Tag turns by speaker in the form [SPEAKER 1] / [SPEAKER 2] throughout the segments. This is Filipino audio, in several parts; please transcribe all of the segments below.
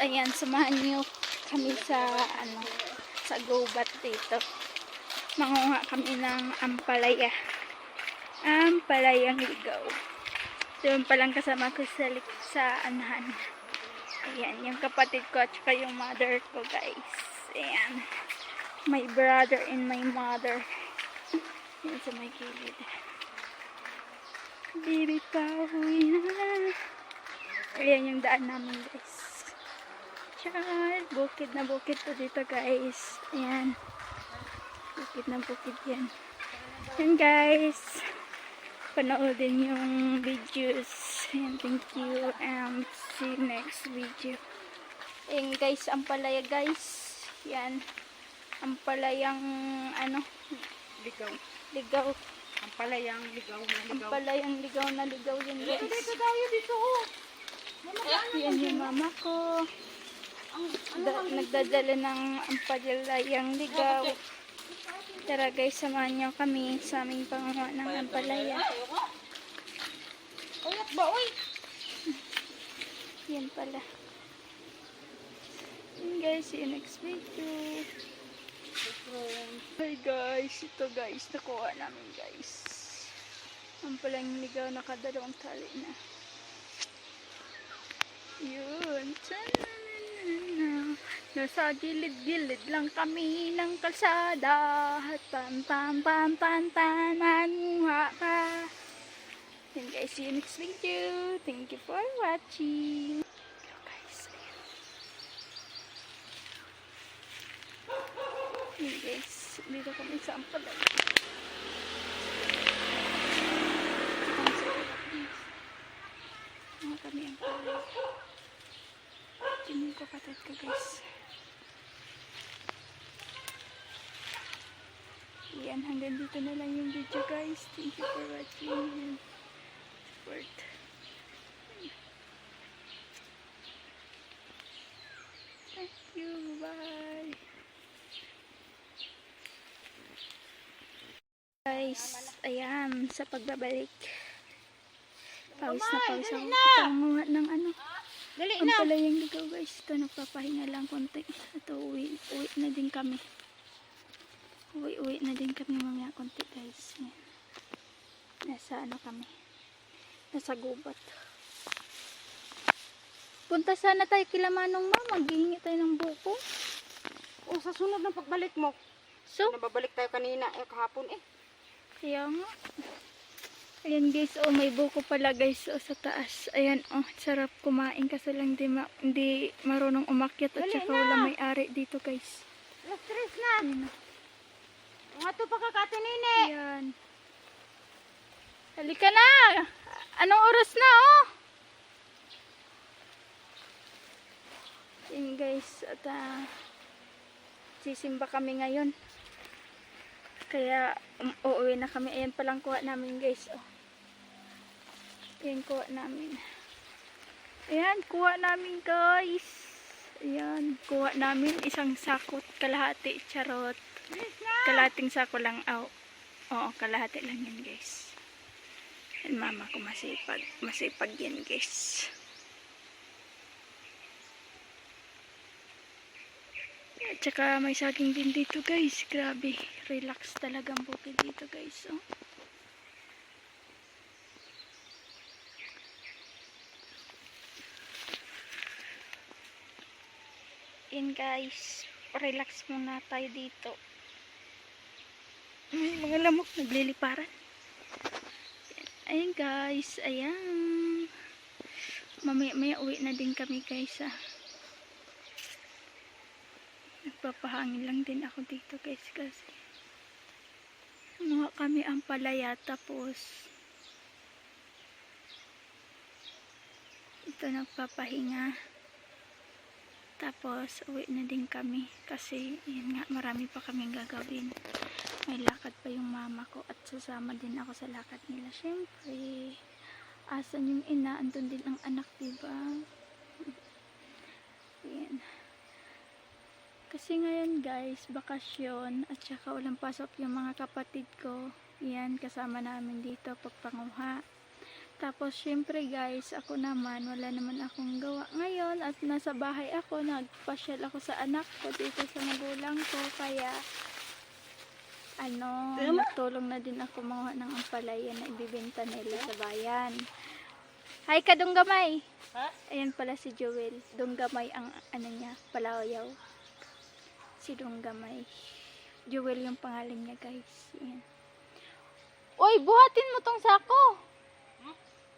[SPEAKER 1] ayan, samahan niyo kami sa sa gubat dito. Mangunga kami ng ampalayang ligaw. Doon pa lang kasama ko sa anahan. Ayan, yung kapatid ko at saka yung mother ko, guys. Ayan, my brother and my mother. Ayan sa may gilid. Baby, pauwi na. Ayan yung daan namin, guys. Char, bukid na bukid to dito, guys. Ayan. Bukid na bukid yan. Ayan, guys. Panoodin yung videos. Ayan, thank you. And see you next video. Ayan, guys, ang palaya, guys. Yan. Ang palayang, ligaw.
[SPEAKER 2] Ang palayang ligaw na ligaw.
[SPEAKER 1] Ang palayang ligaw na ligaw yun, guys.
[SPEAKER 2] Dito tayo dito.
[SPEAKER 1] Yan yung mama ko. Nagdadala ng ampalayang ligaw. Tara, guys, samahan niyo kami sa aming panguha ng ampalaya.
[SPEAKER 2] Uyat ba, uy?
[SPEAKER 1] Yan pala. Yan, guys, see you next video. Hi, guys. Ito, guys, nakuha namin, guys. Ampalayang ligaw, nakadalawang tali na. Yun. Nasa gilid-gilid lang kami ng kalsada. Manguha pa. Then guys, see you next video. Thank you for watching. Guys, ayan. Guys, dito kami sa ampalaya. Kami ang palaya. Tingin ko kapatid ko, guys. Yan, hanggang dito na lang yung video, guys. Thank you for watching. Support. Thank you. Bye. Guys, ayan, sa pagbabalik. Pawis na pawis ako. Pangunga ng
[SPEAKER 2] Dali
[SPEAKER 1] ang
[SPEAKER 2] na.
[SPEAKER 1] palayang ligaw, guys. Ito, nagpapahinga lang konti. Ito, uwi na din kami. Uwi na din kami mamaya konti, guys. Yan. Nasa kami. Nasa gubat. Punta sana tayo kila Manong Ma. Maghihingi tayo ng buko.
[SPEAKER 2] O, sa sunod ng pagbalik mo.
[SPEAKER 1] So,
[SPEAKER 2] Nababalik tayo kanina, kahapon eh.
[SPEAKER 1] kaya nga. Ayan, guys, oh, may buko pala, guys, oh, sa taas. Ayan, oh, sarap kumain kasi lang hindi marunong umakyat at
[SPEAKER 2] Dali
[SPEAKER 1] saka
[SPEAKER 2] na.
[SPEAKER 1] wala may-ari dito, guys.
[SPEAKER 2] Alas 3 na.
[SPEAKER 1] Ayan,
[SPEAKER 2] Nga to pa kakatinini.
[SPEAKER 1] ayan. Halika na! Anong oras na, oh? Ayan, guys, at sisimba kami ngayon. Kaya uuwi na kami. Ayan palang kuha namin, guys. Oh. Ayan, kuha namin. Ayan, kuha namin, guys. Ayan, kuha namin. Isang sakot, kalahati, charot. Kalahating sako lang. Oh. Oo, kalahati lang yan, guys. Ayan, mama ko masipag. Masipag yan, guys. At saka may saging din dito, guys. Grabe. Relax talagang bukid dito, guys. Oh. Yan, guys. Relax muna tayo dito. May mga lamok nagliliparan. Ayan, guys. Ayan. Mamaya uwi na din kami, guys. Nagpapahangin lang din ako dito, guys, kasi kumuha kami ang palaya, tapos ito nagpapahinga, tapos uwi na din kami kasi yun nga, marami pa kaming gagawin. May lakad pa yung mama ko at sasama din ako sa lakad nila. Syempre, asan yung ina, andun din ang anak, diba? Ayan. Kasi ngayon, guys, bakasyon at saka walang pasok yung mga kapatid ko. Yan, kasama namin dito pagpanguha. Tapos, syempre guys, ako naman, wala naman akong gawa ngayon at nasa bahay ako, nagpasyal ako sa anak ko dito sa magulang ko, kaya nagtulong na din ako mga ng ampalaya na ibibenta nila sa bayan. Hi ka, Dunggamay!
[SPEAKER 2] Ha?
[SPEAKER 1] Ayan pala si Joel. Dunggamay ang niya, palayaw. Si Dunggamay. Joel yung pangalan niya, guys. Ayan. Uy, buhatin mo tong sako!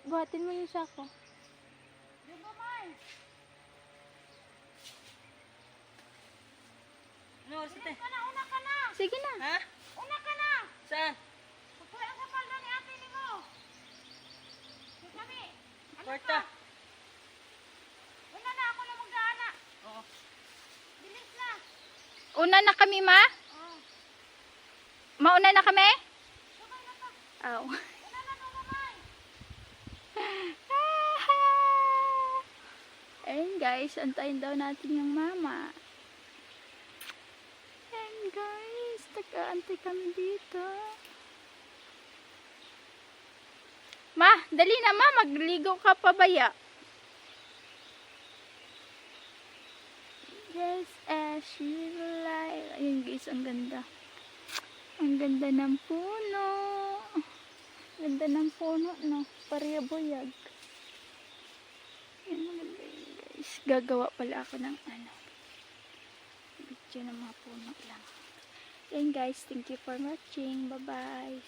[SPEAKER 1] Buhatin mo yung sako.
[SPEAKER 2] No, site.
[SPEAKER 3] Una ka na.
[SPEAKER 1] Sige na.
[SPEAKER 2] Ha?
[SPEAKER 3] Una ka na.
[SPEAKER 2] Saan?
[SPEAKER 3] Pagkuha ang kapalda ni ate ni mo. Kami.
[SPEAKER 2] Kwarta.
[SPEAKER 3] Una na ako na mag-aana.
[SPEAKER 2] Oo.
[SPEAKER 3] Bilis na.
[SPEAKER 1] Una na kami, ma?
[SPEAKER 3] Oh.
[SPEAKER 1] Mauna na kami?
[SPEAKER 3] Sabay na pa.
[SPEAKER 1] Aw.
[SPEAKER 3] Una na to mamay.
[SPEAKER 1] Ayun guys, antayin daw natin yung mama. Ayun guys, taga-antay kami dito. Ma, dali na ma, magligo ka pa baya. Yes, as you like. Ayun guys, ang ganda. Ang ganda ng puno. Ganda ng puno, no? Parehabo-yag. Yan, maganda yun, guys. Gagawa pala ako ng video ng mga puno lang. Yan, guys. Thank you for watching. Bye-bye.